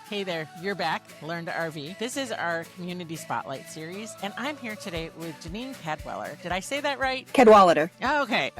Hey there, you're back. Learn to RV. This is our Community Spotlight series, and I'm here today with Jeanine Cadwallader. Did I say that right? Cadwallader. Oh, okay.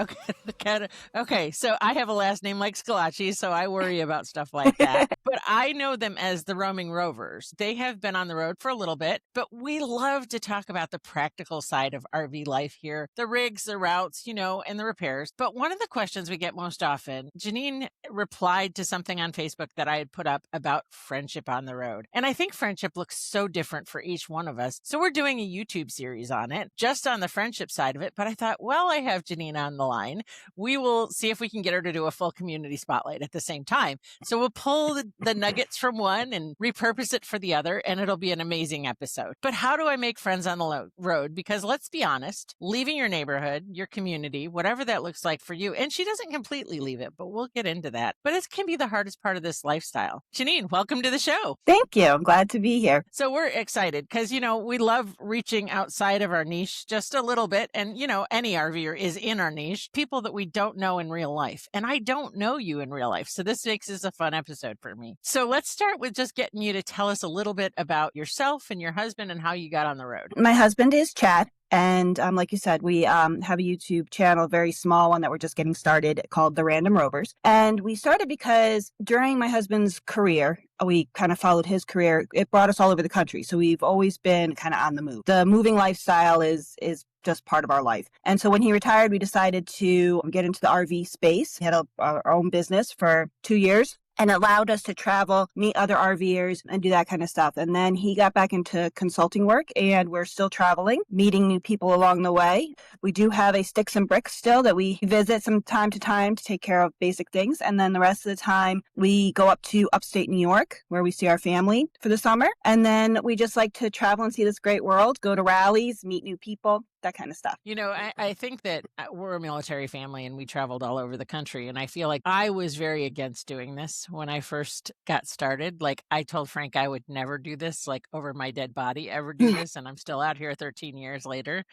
Okay. So I have a last name like Scalacci, so I worry about stuff like that. But I know them as the Random Rovers. They have been on the road for a little bit, but we love to talk about the practical side of RV life here, the rigs, the routes, and the repairs. But one of the questions we get most often, Jeanine replied to something on Facebook that I had put up about friendship on the road. And I think friendship looks so different for each one of us. So we're doing a YouTube series on it, just on the friendship side of it. But I thought, well, I have Jeanine on the line. We will see if we can get her to do a full community spotlight at the same time. So we'll pull the nuggets from one and repurpose it for the other, and it'll be an amazing episode. But how do I make friends on the road? Because let's be honest, leaving your neighborhood, your community, whatever that looks like for you, and she doesn't completely leave it, but we'll get into that. But it can be the hardest part of this lifestyle. Jeanine, welcome to the show. Thank you. I'm glad to be here. So we're excited because, we love reaching outside of our niche just a little bit. And, any RVer is in our niche, people that we don't know in real life. And I don't know you in real life. So this makes this a fun episode for me. So let's start with just getting you to tell us a little bit about yourself and your husband and how you got on the road. My husband is Chad. And like you said, we have a YouTube channel, a very small one that we're just getting started called the Random Rovers. And we started because during my husband's career, we kind of followed his career. It brought us all over the country. So we've always been kind of on the move. The moving lifestyle is just part of our life. And so when he retired, we decided to get into the RV space. We had our own business for 2 years. And it allowed us to travel, meet other RVers, and do that kind of stuff. And then he got back into consulting work, and we're still traveling, meeting new people along the way. We do have a Sticks and Bricks still that we visit from time to time to take care of basic things. And then the rest of the time, we go up to upstate New York, where we see our family for the summer. And then we just like to travel and see this great world, go to rallies, meet new people, that kind of stuff. I think that we're a military family and we traveled all over the country. And I feel like I was very against doing this when I first got started. Like I told Frank I would never do this, like over my dead body, ever do this. And I'm still out here 13 years later.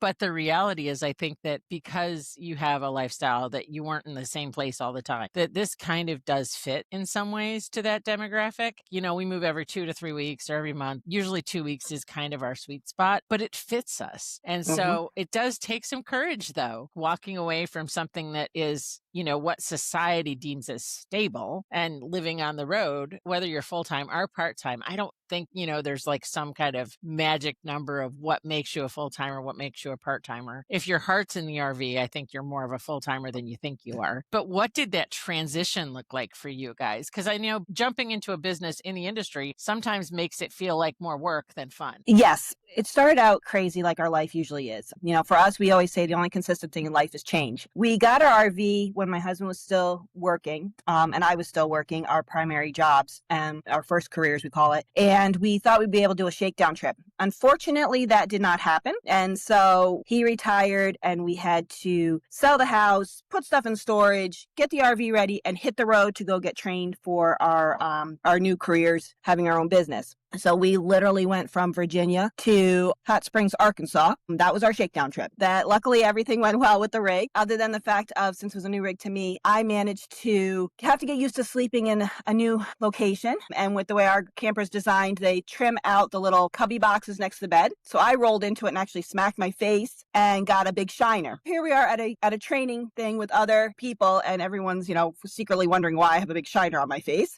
But the reality is, I think that because you have a lifestyle that you weren't in the same place all the time, that this kind of does fit in some ways to that demographic. We move every 2 to 3 weeks or every month. Usually 2 weeks is kind of our sweet spot, but it fits us. And so it does take some courage, though, walking away from something that is, what society deems as stable and living on the road, whether you're full-time or part-time. I don't think, there's like some kind of magic number of what makes you a full-timer, what makes you a part-timer. If your heart's in the RV, I think you're more of a full-timer than you think you are. But what did that transition look like for you guys? Because I know jumping into a business in the industry sometimes makes it feel like more work than fun. Yes. It started out crazy like our life usually is. For us, we always say the only consistent thing in life is change. We got our RV when my husband was still working, and I was still working our primary jobs and our first careers, we call it. And we thought we'd be able to do a shakedown trip. Unfortunately, that did not happen. And so he retired and we had to sell the house, put stuff in storage, get the RV ready, and hit the road to go get trained for our new careers, having our own business. So we literally went from Virginia to Hot Springs, Arkansas. That was our shakedown trip. That luckily everything went well with the rig, other than the fact of, since it was a new rig to me, I managed to have to get used to sleeping in a new location. And with the way our camper is designed, they trim out the little cubby boxes next to the bed. So I rolled into it and actually smacked my face and got a big shiner. Here we are at a training thing with other people, and everyone's, secretly wondering why I have a big shiner on my face.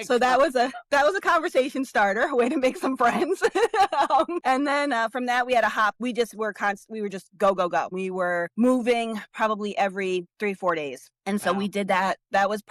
So that was a conversation starter. A way to make some friends. And then from that, we had a hop. We were just go. We were moving probably every 3-4 days. And so we did that. That was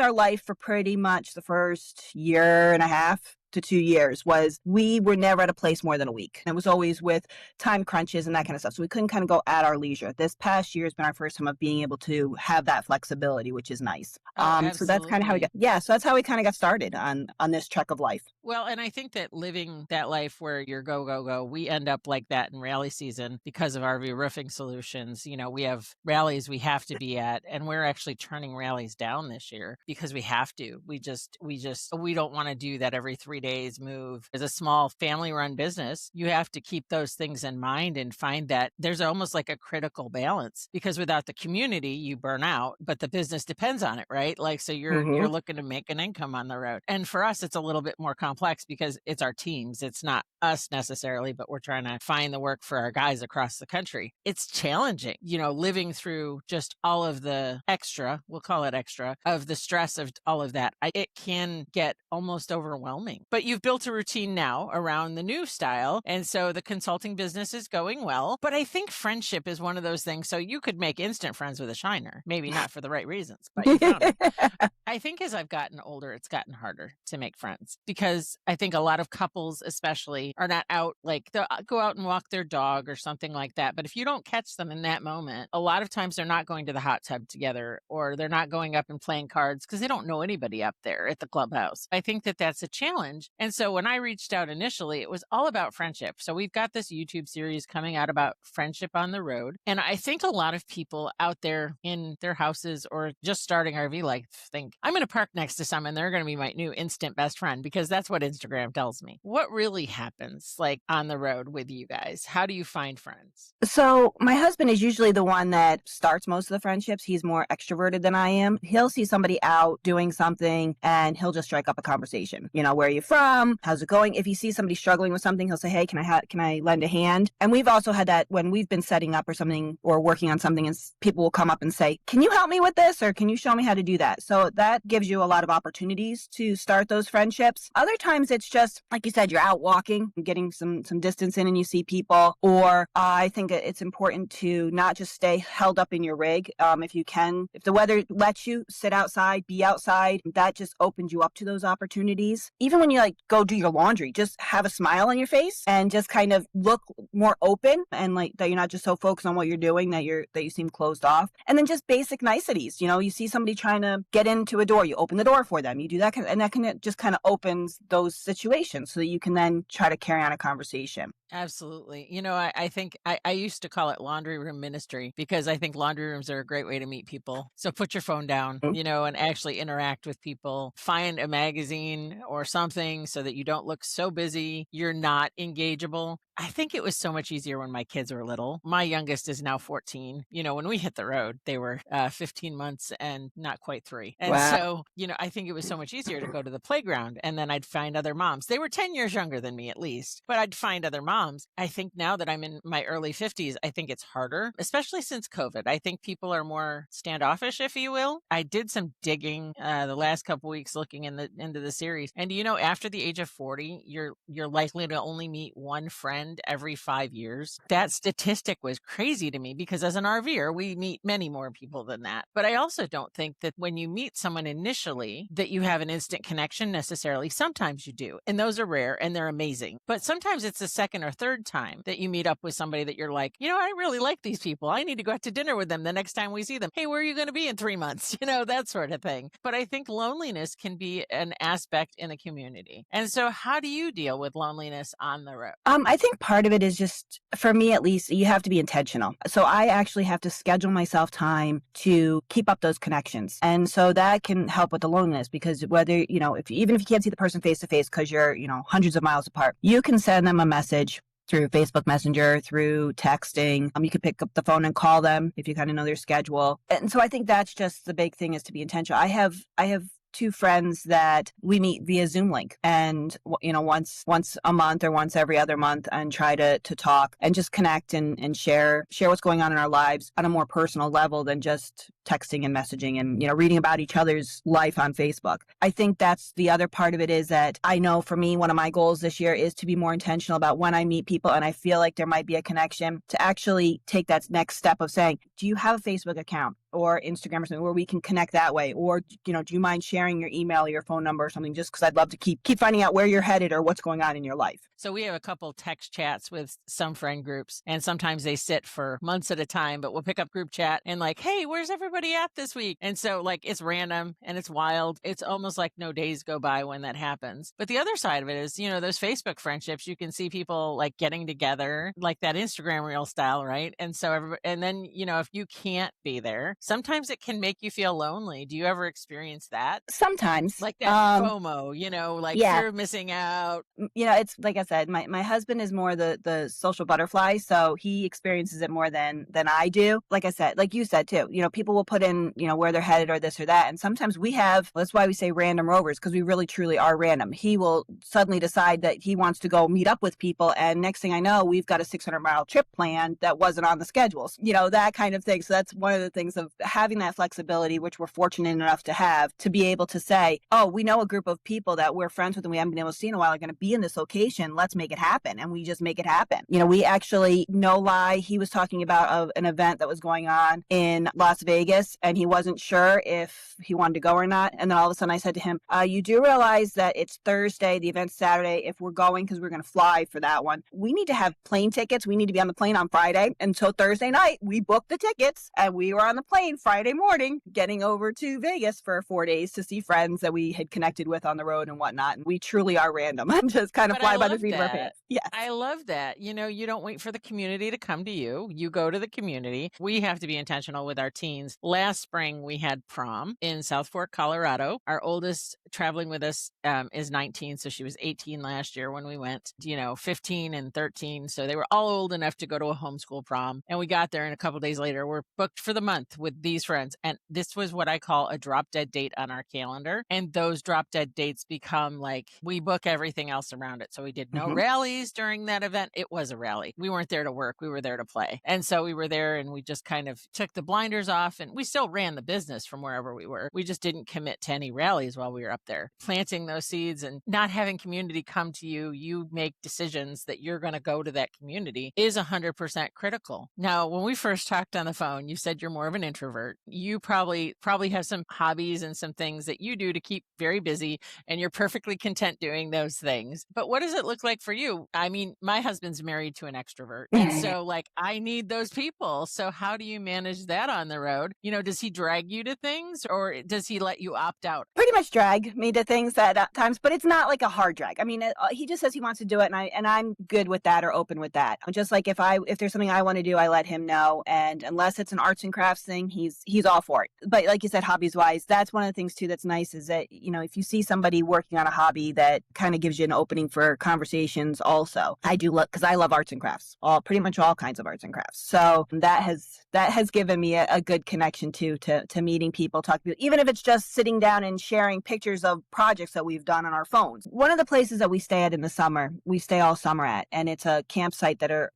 our life for pretty much the first year and a half to 2 years. Was we were never at a place more than a week. It was always with time crunches and that kind of stuff. So we couldn't kind of go at our leisure. This past year has been our first time of being able to have that flexibility, which is nice. So that's kind of how so that's how we kind of got started on this trek of life. Well, and I think that living that life where you're go, we end up like that in rally season because of RV Roofing Solutions. We have rallies we have to be at, and we're actually turning rallies down this year because we have to. We don't want to do that every 3 days, move. As a small family run business, you have to keep those things in mind and find that there's almost like a critical balance, because without the community, you burn out, but the business depends on it, right? Like, so you're Mhm. looking to make an income on the road. And for us, it's a little bit more complex because it's our teams. It's not us necessarily, but we're trying to find the work for our guys across the country. It's challenging, living through just all of the extra, we'll call it extra, of the stress of all of that. It can get almost overwhelming. But you've built a routine now around the new style. And so the consulting business is going well. But I think friendship is one of those things. So you could make instant friends with a shiner, maybe not for the right reasons, but you found them. I think as I've gotten older, it's gotten harder to make friends, because I think a lot of couples, especially, are not out, like they'll go out and walk their dog or something like that. But if you don't catch them in that moment, a lot of times they're not going to the hot tub together, or they're not going up and playing cards because they don't know anybody up there at the clubhouse. I think that that's a challenge. And so when I reached out initially, it was all about friendship. So we've got this YouTube series coming out about friendship on the road. And I think a lot of people out there in their houses or just starting RV life think, I'm going to park next to someone, they're going to be my new instant best friend, because that's what Instagram tells me. What really happens like on the road with you guys? How do you find friends? So my husband is usually the one that starts most of the friendships. He's more extroverted than I am. He'll see somebody out doing something and he'll just strike up a conversation. Where are you from? How's it going? If he sees somebody struggling with something, he'll say, hey, can I lend a hand? And we've also had that when we've been setting up or something or working on something, and people will come up and say, can you help me with this? Or can you show me how to do that? So that gives you a lot of opportunities to start those friendships. Other times it's just, like you said, you're out walking, getting some distance in and you see people. Or I think it's important to not just stay held up in your rig. If you can, if the weather lets you, sit outside, be outside. That just opens you up to those opportunities. Even when you go do your laundry, just have a smile on your face and just kind of look more open, and like that you're not just so focused on what you're doing that you seem closed off. And then just basic niceties. You see somebody trying to get into a door, you open the door for them. You do that, and that can just kind of opens those situations so that you can then try to carry on a conversation. Absolutely. I think I used to call it laundry room ministry, because I think laundry rooms are a great way to meet people. So put your phone down, and actually interact with people. Find a magazine or something so that you don't look so busy, you're not engageable. I think it was so much easier when my kids were little. My youngest is now 14. When we hit the road, they were 15 months and not quite 3. And Wow. so, I think it was so much easier to go to the playground, and then I'd find other moms. They were 10 years younger than me at least, but I'd find other moms. I think now that I'm in my early 50s, I think it's harder, especially since COVID. I think people are more standoffish, if you will. I did some digging the last couple weeks looking into the series. And after the age of 40, you're likely to only meet one friend every 5 years. That statistic was crazy to me, because as an RVer, we meet many more people than that. But I also don't think that when you meet someone initially that you have an instant connection necessarily. Sometimes you do, and those are rare and they're amazing. But sometimes it's the second or third time that you meet up with somebody that you're like, I really like these people. I need to go out to dinner with them the next time we see them. Hey, where are you going to be in 3 months? That sort of thing. But I think loneliness can be an aspect in a community. And so how do you deal with loneliness on the road? I think part of it is just, for me at least, you have to be intentional. So I actually have to schedule myself time to keep up those connections. And so that can help with the loneliness, because whether, even if you can't see the person face to face because you're, hundreds of miles apart, you can send them a message through Facebook Messenger, through texting. You can pick up the phone and call them if you kind of know their schedule. And so I think that's just the big thing, is to be intentional. I have 2 friends that we meet via Zoom link, and once a month or once every other month, and try to talk and just connect and share what's going on in our lives on a more personal level than just texting and messaging and reading about each other's life on Facebook. I think that's the other part of it, is that I know for me, one of my goals this year is to be more intentional about when I meet people and I feel like there might be a connection, to actually take that next step of saying, do you have a Facebook account or Instagram or something where we can connect that way? Or, do you mind sharing your email or your phone number or something, just because I'd love to keep finding out where you're headed or what's going on in your life. So we have a couple text chats with some friend groups, and sometimes they sit for months at a time, but we'll pick up group chat and like, hey, where's everybody at this week? And so it's random and it's wild. It's almost like no days go by when that happens. But the other side of it is, those Facebook friendships, you can see people like getting together, like that Instagram reel style, right? And so and then, if you can't be there, sometimes it can make you feel lonely. Do you ever experience that? Sometimes. Like that FOMO, like Yeah. fear of missing out? It's like I said, my husband is more the social butterfly, so he experiences it more than I do. Like I said, like you said too, people will put in, where they're headed or this or that. And sometimes that's why we say random rovers, because we really truly are random. He will suddenly decide that he wants to go meet up with people. And next thing I know, we've got a 600-mile trip planned that wasn't on the schedules, that kind of thing. So that's one of the things of having that flexibility, which we're fortunate enough to have, to be able to say, oh, we know a group of people that we're friends with and we haven't been able to see in a while are going to be in this location. Let's make it happen. And we just make it happen. We actually, no lie, he was talking about an event that was going on in Las Vegas, and he wasn't sure if he wanted to go or not. And then all of a sudden I said to him, you do realize that it's Thursday, the event's Saturday. If we're going, because we're going to fly for that one, we need to have plane tickets. We need to be on the plane on Friday. And so Thursday night, we booked the tickets and we were on the plane Friday morning, getting over to Vegas for 4 days to see friends that we had connected with on the road and whatnot. And we truly are random and just kind of But I fly by the love seat of our that. pants. Yes. I love that. You don't wait for the community to come to you. You go to the community. We have to be intentional with our teens. Last spring, we had prom in South Fork, Colorado. Our oldest traveling with us is 19. So she was 18 last year when we went, 15 and 13. So they were all old enough to go to a homeschool prom. And we got there, and a couple days later, we're booked for the month with these friends. And this was what I call a drop dead date on our calendar. And those drop dead dates become like we book everything else around it. So we did no rallies during that event. It was a rally. We weren't there to work. We were there to play. And so we were there, and we just kind of took the blinders off, and we still ran the business from wherever we were. We just didn't commit to any rallies while we were up there. Planting those seeds and not having community come to you, you make decisions that you're going to go to that community, is 100% critical. Now, when we first talked on the phone, you said you're more of an introvert. You probably have some hobbies and some things that you do to keep very busy, and you're perfectly content doing those things. But what does it look like for you? I mean, my husband's married to an extrovert. And so I need those people. So how do you manage that on the road? Does he drag you to things, or does he let you opt out? Pretty much drag me to things at times, but it's not like a hard drag. I mean, he just says he wants to do it, and I'm good with that or open with that. Just like if there's something I want to do, I let him know. And unless it's an arts and crafts thing, he's all for it. But like you said, hobbies wise, that's one of the things too that's nice, is that if you see somebody working on a hobby, that kind of gives you an opening for conversations. Also, I do look, because I love arts and crafts, pretty much all kinds of arts and crafts. So that has given me a good connection to meeting people, talking to people, even if it's just sitting down and sharing pictures of projects that we've done on our phones. One of the places that we stay at in the summer, we stay all summer at, and it's a campsite that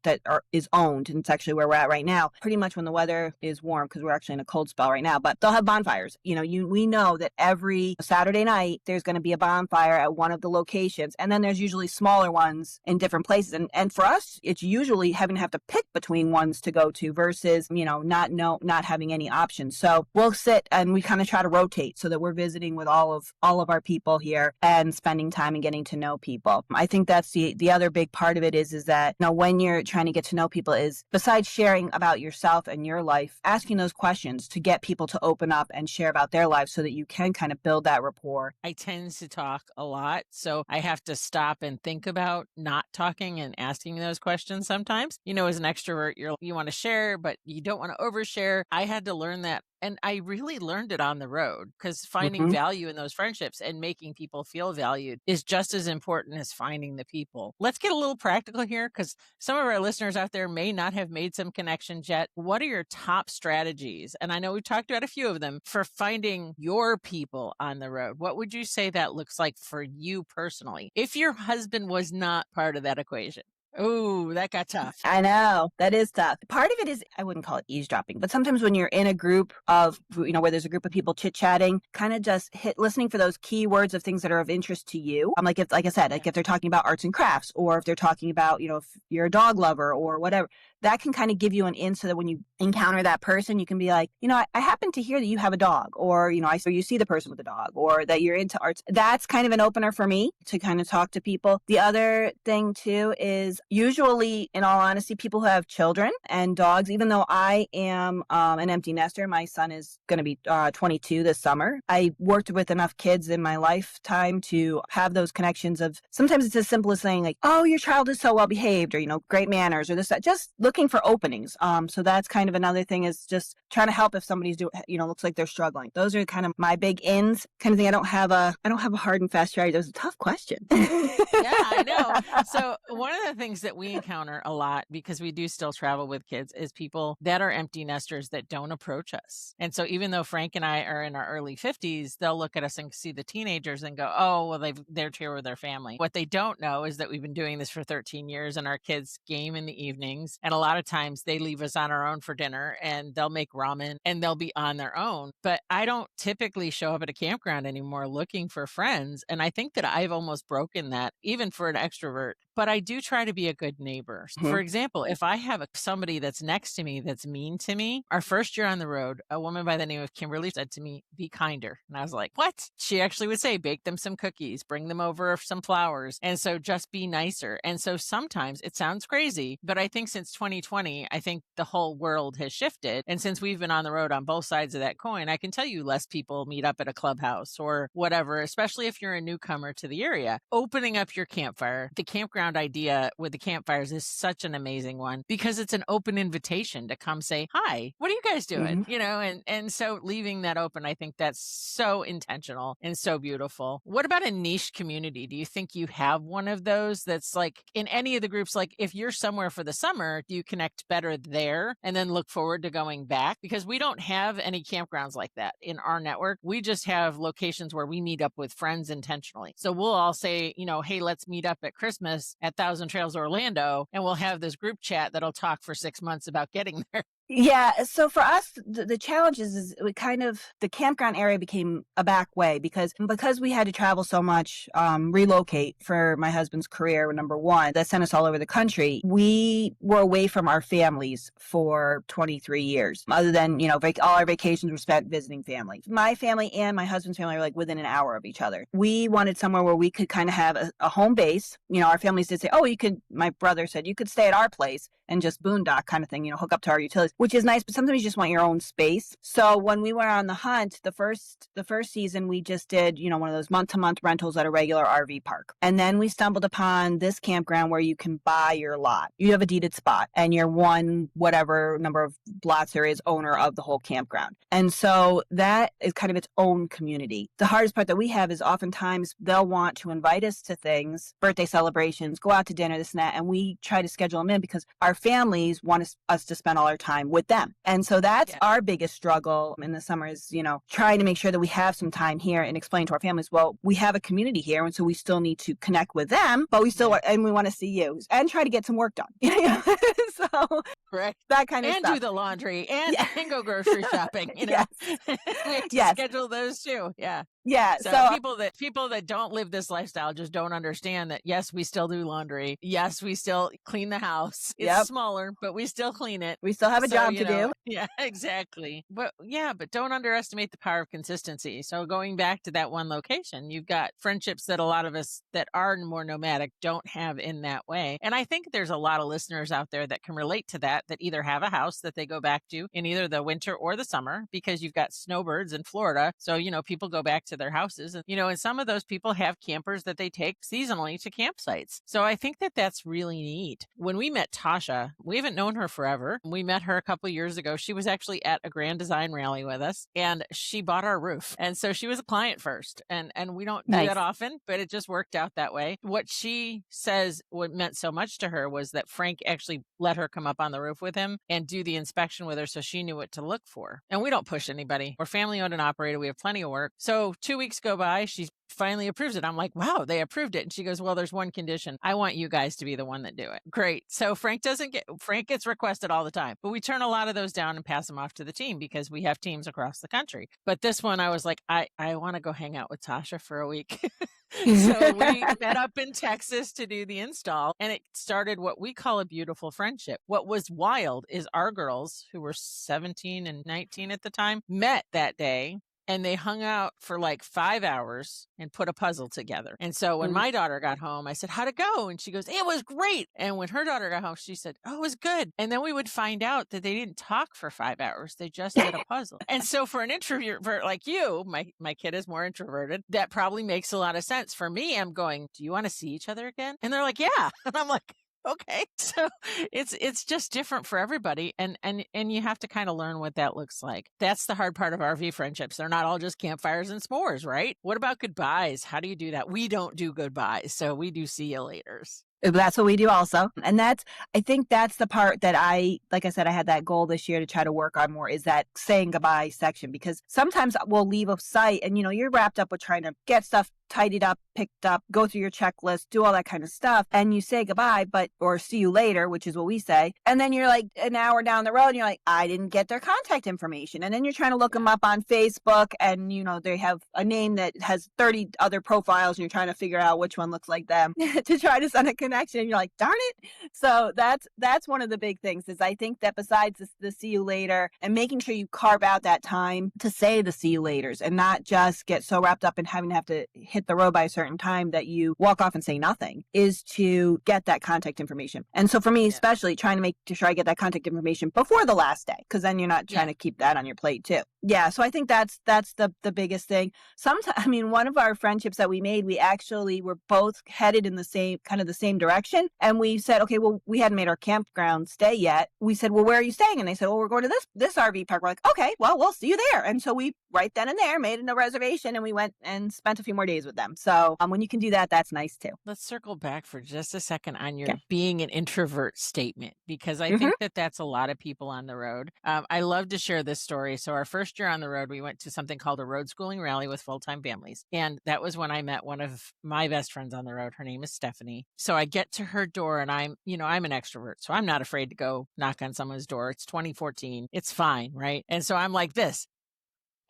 is owned, and it's actually where we're at right now. Pretty much when the weather is warm, because we're actually in a cold spell right now, but they'll have bonfires. We know that every Saturday night there's going to be a bonfire at one of the locations, and then there's usually smaller ones in different places. And for us, it's usually having to have to pick between ones to go to versus not having any options. So we'll sit and we kind of try to rotate so that we're visiting with all of our people here and spending time and getting to know people. I think that's the other big part of it is that when you're trying to get to know people, is besides sharing about yourself and your life, asking those questions to get people to open up and share about their lives so that you can kind of build that rapport. I tend to talk a lot, so I have to stop and think about not talking and asking those questions sometimes. As an extrovert, you want to share, but you don't want to overshare. I had to learn that. And I really learned it on the road, because finding value in those friendships and making people feel valued is just as important as finding the people. Let's get a little practical here, because some of our listeners out there may not have made some connections yet. What are your top strategies? And I know we've talked about a few of them for finding your people on the road. What would you say that looks like for you personally, if your husband was not part of that equation? Oh, that got tough. I know. That is tough. Part of it is, I wouldn't call it eavesdropping, but sometimes when you're in a group of, where there's a group of people chit-chatting, kind of just listening for those keywords of things that are of interest to you. Like I said, if they're talking about arts and crafts, or if they're talking about, if you're a dog lover or whatever, that can kind of give you an in, so that when you encounter that person, you can be like, I happen to hear that you have a dog, or, I saw you see the person with a dog, or that you're into arts. That's kind of an opener for me to kind of talk to people. The other thing too is, usually, in all honesty, people who have children and dogs, even though I am an empty nester, my son is going to be 22 this summer. I worked with enough kids in my lifetime to have those connections of, sometimes it's as simple as saying like, oh, your child is so well behaved, or, great manners, or this, that. Just looking for openings. So that's kind of another thing, is just trying to help if somebody's looks like they're struggling. Those are kind of my big ins kind of thing. I don't have a hard and fast strategy. That was a tough question. Yeah, I know. So one of the things that we encounter a lot, because we do still travel with kids, is people that are empty nesters that don't approach us. And so even though Frank and I are in our early 50s, they'll look at us and see the teenagers and go, oh, well, they're here with their family. What they don't know is that we've been doing this for 13 years and our kids game in the evenings. And a lot of times they leave us on our own for dinner and they'll make ramen and they'll be on their own. But I don't typically show up at a campground anymore looking for friends. And I think that I've almost broken that, even for an extrovert. But I do try to be a good neighbor. For example, if I have somebody that's next to me that's mean to me, our first year on the road, a woman by the name of Kimberly said to me, be kinder. And I was like, what? She actually would say, bake them some cookies, bring them over some flowers. And so just be nicer. And so sometimes it sounds crazy, but I think since 2020, I think the whole world has shifted. And since we've been on the road on both sides of that coin, I can tell you less people meet up at a clubhouse or whatever, especially if you're a newcomer to the area. Opening up your campfire, the campground idea with the campfires is such an amazing one because it's an open invitation to come say, hi, what are you guys doing? And so leaving that open, I think that's so intentional and so beautiful. What about a niche community? Do you think you have one of those that's like in any of the groups? Like if you're somewhere for the summer, do you connect better there and then look forward to going back? Because we don't have any campgrounds like that in our network. We just have locations where we meet up with friends intentionally. So we'll all say, hey, let's meet up at Christmas at Thousand Trails Orlando, and we'll have this group chat that'll talk for 6 months about getting there. Yeah. So for us, the challenge is we the campground area became a back way because we had to travel so much, relocate for my husband's career, number one, that sent us all over the country. We were away from our families for 23 years. Other than, all our vacations were spent visiting family. My family and my husband's family are like within an hour of each other. We wanted somewhere where we could kind of have a home base. Our families did say, oh, my brother said you could stay at our place and just boondock kind of thing, hook up to our utilities, which is nice, but sometimes you just want your own space. So when we went on the hunt, the first season, we just did, one of those month-to-month rentals at a regular RV park. And then we stumbled upon this campground where you can buy your lot. You have a deeded spot and you're one, whatever number of lots there is, owner of the whole campground. And so that is kind of its own community. The hardest part that we have is oftentimes they'll want to invite us to things, birthday celebrations, go out to dinner, this and that, and we try to schedule them in because our families want us to spend all our time with them. And so that's our biggest struggle in the summer is, trying to make sure that we have some time here and explain to our families, well, we have a community here. And so we still need to connect with them, but we still, and we want to see you and try to get some work done. So correct. That kind of and stuff. do the laundry and go grocery shopping, Yes. We have to schedule those too. Yeah. Yeah. So people that don't live this lifestyle just don't understand that, yes, we still do laundry. Yes, we still clean the house. It's smaller, but we still clean it. We still have a job to do. Yeah, exactly. But don't underestimate the power of consistency. So going back to that one location, you've got friendships that a lot of us that are more nomadic don't have in that way. And I think there's a lot of listeners out there that can relate to that either have a house that they go back to in either the winter or the summer because you've got snowbirds in Florida. So, people go back to their houses and, and some of those people have campers that they take seasonally to campsites. So I think that that's really neat. When we met Tasha, we haven't known her forever. We met her a couple of years ago. She was actually at a Grand Design rally with us and she bought our roof. And so she was a client first and we don't do that often, but it just worked out that way. What she says what meant so much to her was that Frank actually let her come up on the roof with him and do the inspection with her so she knew what to look for. And we don't push anybody. We're family owned and operated. We have plenty of work. So 2 weeks go by, she finally approves it. I'm like, wow, they approved it. And she goes, well, there's one condition. I want you guys to be the one that do it. Great. So Frank gets requested all the time, but we turn a lot of those down and pass them off to the team because we have teams across the country. But this one, I was like, I want to go hang out with Tasha for a week. So we met up in Texas to do the install and it started what we call a beautiful friendship. What was wild is our girls, who were 17 and 19 at the time, met that day. And they hung out for like 5 hours and put a puzzle together. And so when my daughter got home, I said, how'd it go? And she goes, it was great. And when her daughter got home, she said, oh, it was good. And then we would find out that they didn't talk for 5 hours. They just did a puzzle. And so for an introvert like you, my kid is more introverted. That probably makes a lot of sense. For me, I'm going, do you want to see each other again? And they're like, yeah. And I'm like, Okay. So it's just different for everybody and you have to kind of learn what that looks like. That's the hard part of RV friendships. They're not all just campfires and s'mores, right? What about goodbyes? How do you do that? We don't do goodbyes, so we do see you laters. That's what we do also. And I think that's the part that like I said, I had that goal this year to try to work on more is that saying goodbye section, because sometimes we'll leave a site and, you're wrapped up with trying to get stuff tidied up, picked up, go through your checklist, do all that kind of stuff. And you say goodbye, or see you later, which is what we say. And then you're like an hour down the road and you're like, I didn't get their contact information. And then you're trying to look them up on Facebook and, they have a name that has 30 other profiles and you're trying to figure out which one looks like them to try to send a connection. And you're like, darn it. So that's one of the big things is I think that besides the see you later and making sure you carve out that time to say the see you laters and not just get so wrapped up in having to hit the road by a certain time that you walk off and say nothing, is to get that contact information. And so for me, especially trying to make sure I get that contact information before the last day, because then you're not trying to keep that on your plate too. Yeah. So I think that's the biggest thing. Sometimes, one of our friendships that we made, we actually were both headed in the same direction. And we said, okay, well, we hadn't made our campground stay yet. We said, well, where are you staying? And they said, well, we're going to this RV park. We're like, okay, well, we'll see you there. And so we right then and there made a reservation and we went and spent a few more days with them. So when you can do that, that's nice too. Let's circle back for just a second on your being an introvert statement, because I think that's a lot of people on the road. I love to share this story. So our first year on the road, we went to something called a road schooling rally with full-time families. And that was when I met one of my best friends on the road. Her name is Stephanie. So I get to her door and I'm an extrovert. So I'm not afraid to go knock on someone's door. It's 2014. It's fine, right? And so I'm like this.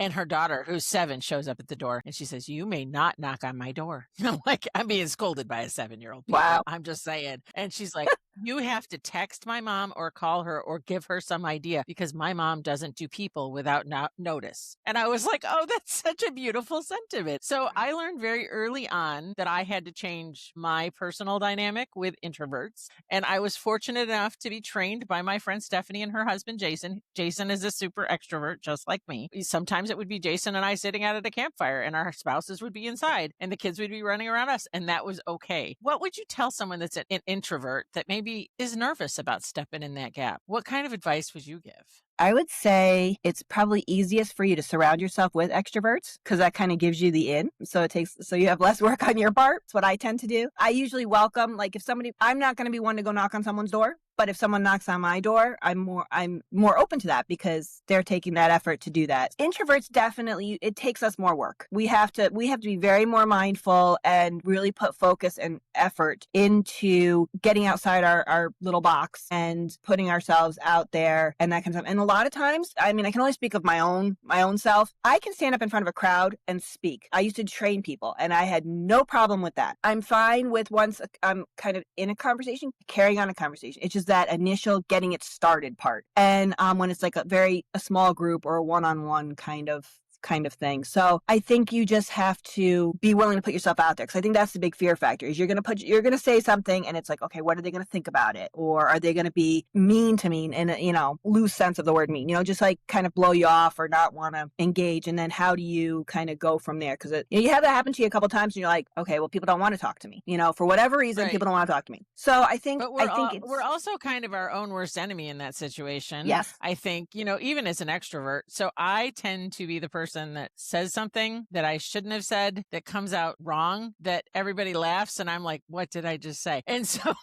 And her daughter, who's 7, shows up at the door and she says, you may not knock on my door. I'm like, I'm being scolded by a 7-year-old. Wow. I'm just saying. And she's like, you have to text my mom or call her or give her some idea because my mom doesn't do people without notice. And I was like, oh, that's such a beautiful sentiment. So I learned very early on that I had to change my personal dynamic with introverts. And I was fortunate enough to be trained by my friend Stephanie and her husband, Jason. Jason is a super extrovert, just like me. Sometimes it would be Jason and I sitting out at a campfire and our spouses would be inside and the kids would be running around us. And that was okay. What would you tell someone that's an introvert that maybe is nervous about stepping in that gap? What kind of advice would you give? I would say it's probably easiest for you to surround yourself with extroverts because that kind of gives you the in. So you have less work on your part. It's what I tend to do. I usually welcome, I'm not going to be one to go knock on someone's door. But if someone knocks on my door, I'm more open to that because they're taking that effort to do that. Introverts definitely, it takes us more work. We have to be very more mindful and really put focus and effort into getting outside our little box and putting ourselves out there and that kind of stuff. And a lot of times, I can only speak of my own self. I can stand up in front of a crowd and speak. I used to train people and I had no problem with that. I'm fine with once I'm kind of in a conversation, carrying on a conversation. It's just that initial getting it started part. And when it's like a small group or a one-on-one kind of thing. So I think you just have to be willing to put yourself out there. Cause I think that's the big fear factor is you're going to say something and it's like, okay, what are they going to think about it? Or are they going to be mean to me in a, loose sense of the word mean, just like kind of blow you off or not want to engage. And then how do you kind of go from there? Cause you have that happen to you a couple of times and you're like, okay, well, people don't want to talk to me, for whatever reason, people don't want to talk to me. So I think, we're also kind of our own worst enemy in that situation. Yes. I think, even as an extrovert. So I tend to be the person that says something that I shouldn't have said that comes out wrong, that everybody laughs. And I'm like, what did I just say? And so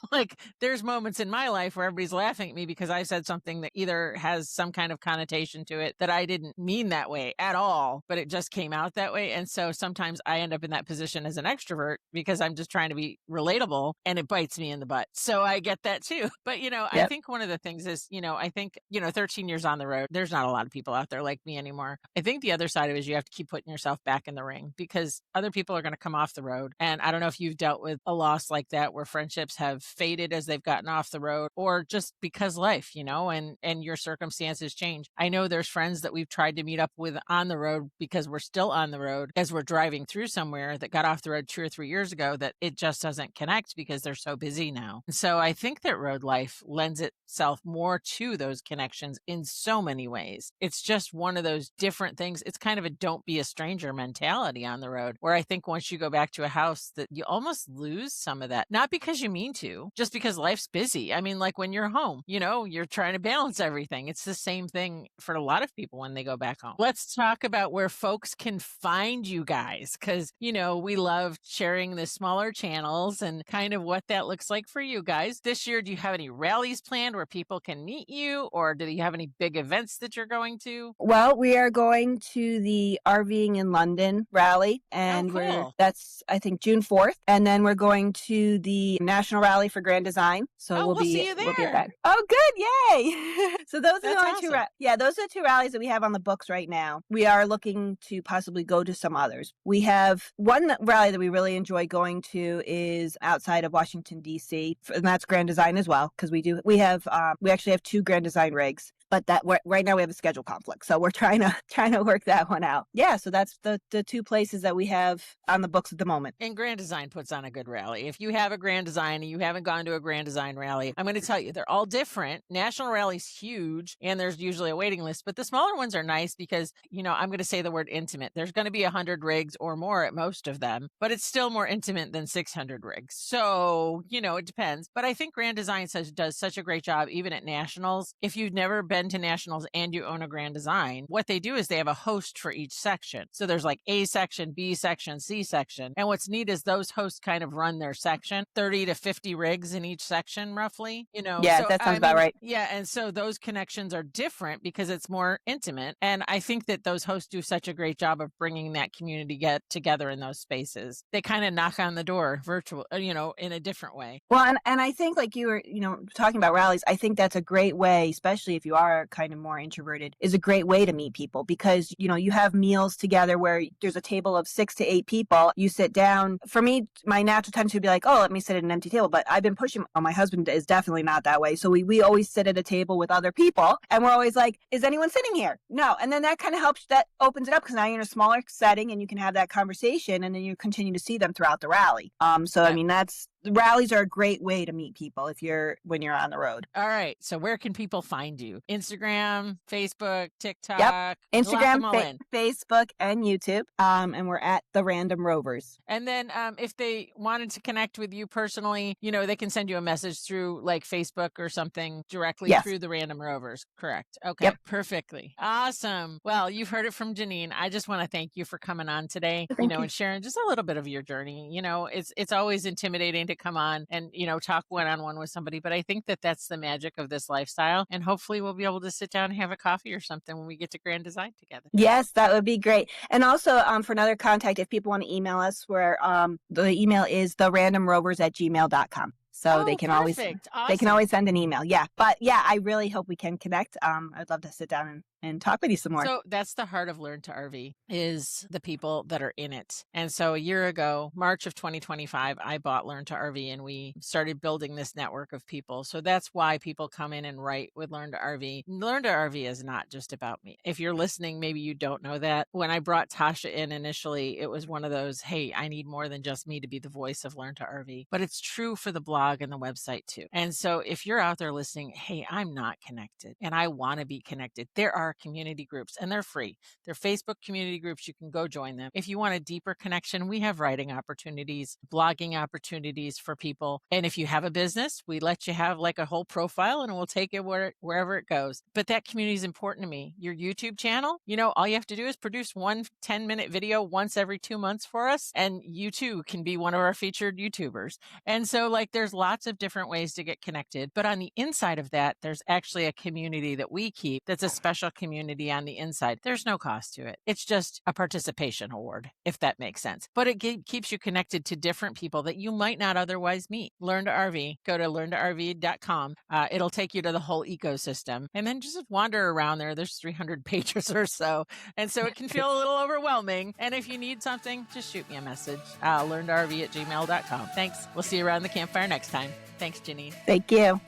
there's moments in my life where everybody's laughing at me because I said something that either has some kind of connotation to it that I didn't mean that way at all, but it just came out that way. And so sometimes I end up in that position as an extrovert because I'm just trying to be relatable and it bites me in the butt. So I get that too. But, I think one of the things is, I think, 13 years on the road, there's not a lot of people out there like me anymore. I think the other side of it is you have to keep putting yourself back in the ring because other people are going to come off the road. And I don't know if you've dealt with a loss like that where friendships have faded as they've gotten off the road or just because life, and your circumstances change. I know there's friends that we've tried to meet up with on the road because we're still on the road as we're driving through somewhere that got off the road 2 or 3 years ago that it just doesn't connect because they're so busy now. And so I think that road life lends itself more to those connections in so many ways. It's just one of those different things. It's kind of a don't be a stranger mentality on the road, where I think once you go back to a house that you almost lose some of that, not because you mean to, just because life's busy. I mean, like when you're home, you're trying to balance everything. It's the same thing for a lot of people when they go back home. Let's talk about where folks can find you guys, because, we love sharing the smaller channels and kind of what that looks like for you guys. This year, do you have any rallies planned where people can meet you, or do you have any big events that you're going to? Well, we are going to the RVing in London rally, and cool. that's, I think, June 4th. And then we're going to the National Rally for Grand Design. So we'll see you we'll be at there. that. Oh, good. Yay. So those are the That's only two, awesome. those are the two rallies that we have on the books right now. We are looking to possibly go to some others. We have one rally that we really enjoy going to is outside of Washington, D.C., and that's Grand Design as well, because we actually have two Grand Design rigs. But right now we have a schedule conflict, so we're trying to work that one out. Yeah, so that's the two places that we have on the books at the moment. And Grand Design puts on a good rally. If you have a Grand Design and you haven't gone to a Grand Design rally, I'm going to tell you, they're all different. National Rally's huge, and there's usually a waiting list, but the smaller ones are nice because, I'm going to say the word intimate. There's going to be 100 rigs or more at most of them, but it's still more intimate than 600 rigs. So, it depends. But I think Grand Design does such a great job, even at Nationals. If you've never been to Nationals and you own a Grand Design, what they do is they have a host for each section. So there's like A section, B section, C section. And what's neat is those hosts kind of run their section, 30 to 50 rigs in each section, roughly. Yeah, so that sounds about right. Yeah, and so those connections are different because it's more intimate. And I think that those hosts do such a great job of bringing that community get together in those spaces. They kind of knock on the door virtual, in a different way. Well, and I think, like you were, talking about rallies, I think that's a great way, especially if you are kind of more introverted, is a great way to meet people, because, you have meals together where there's a table of 6 to 8 people. You sit down. For me, my natural tendency would be like, oh, let me sit at an empty table. But I've been pushing. Oh, my husband is definitely not that way. So we always sit at a table with other people, and we're always like, is anyone sitting here? No. And then that kind of helps, that opens it up, because now you're in a smaller setting and you can have that conversation, and then you continue to see them throughout the rally. So, I mean, rallies are a great way to meet people when you're on the road. All right. So where can people find you? Instagram, Facebook, TikTok? Yep. Instagram, Facebook, and YouTube. And we're at the Random Rovers. And then if they wanted to connect with you personally, they can send you a message through like Facebook or something directly through the Random Rovers. Correct. Okay. Yep. Perfectly. Awesome. Well, you've heard it from Jeanine. I just want to thank you for coming on today, Thank you. and sharing just a little bit of your journey. It's always intimidating to come on and, talk one-on-one with somebody, but I think that that's the magic of this lifestyle. And hopefully we'll be able to sit down and have a coffee or something when we get to Grand Design together. Yes, that would be great. And also, for another contact, if people want to email us, where the email is therandomrovers@gmail.com. So they can always send an email. Yeah. But yeah, I really hope we can connect. I'd love to sit down and talk with you some more. So that's the heart of Learn to RV, is the people that are in it. And so a year ago, March of 2025, I bought Learn to RV, and we started building this network of people. So that's why people come in and write with Learn to RV. Learn to RV is not just about me. If you're listening, maybe you don't know that. When I brought Tasha in initially, it was one of those, hey, I need more than just me to be the voice of Learn to RV. But it's true for the blog and the website too. And so if you're out there listening, hey, I'm not connected and I want to be connected, there are community groups, and they're free. They're Facebook community groups. You can go join them. If you want a deeper connection, we have writing opportunities, blogging opportunities for people. And if you have a business, we let you have like a whole profile, and we'll take it wherever it goes. But that community is important to me. Your YouTube channel, all you have to do is produce one 10-minute video once every 2 months for us, and you too can be one of our featured YouTubers. And so like there's lots of different ways to get connected. But on the inside of that, there's actually a community that we keep that's a special community on the inside. There's no cost to it. It's just a participation award, if that makes sense. But it keeps you connected to different people that you might not otherwise meet. Learn to RV. Go to learntorv.com. It'll take you to the whole ecosystem. And then just wander around there. There's 300 pages or so. And so it can feel a little overwhelming. And if you need something, just shoot me a message. learntorv@gmail.com. Thanks. We'll see you around the campfire next time. Thanks, Jeanine. Thank you.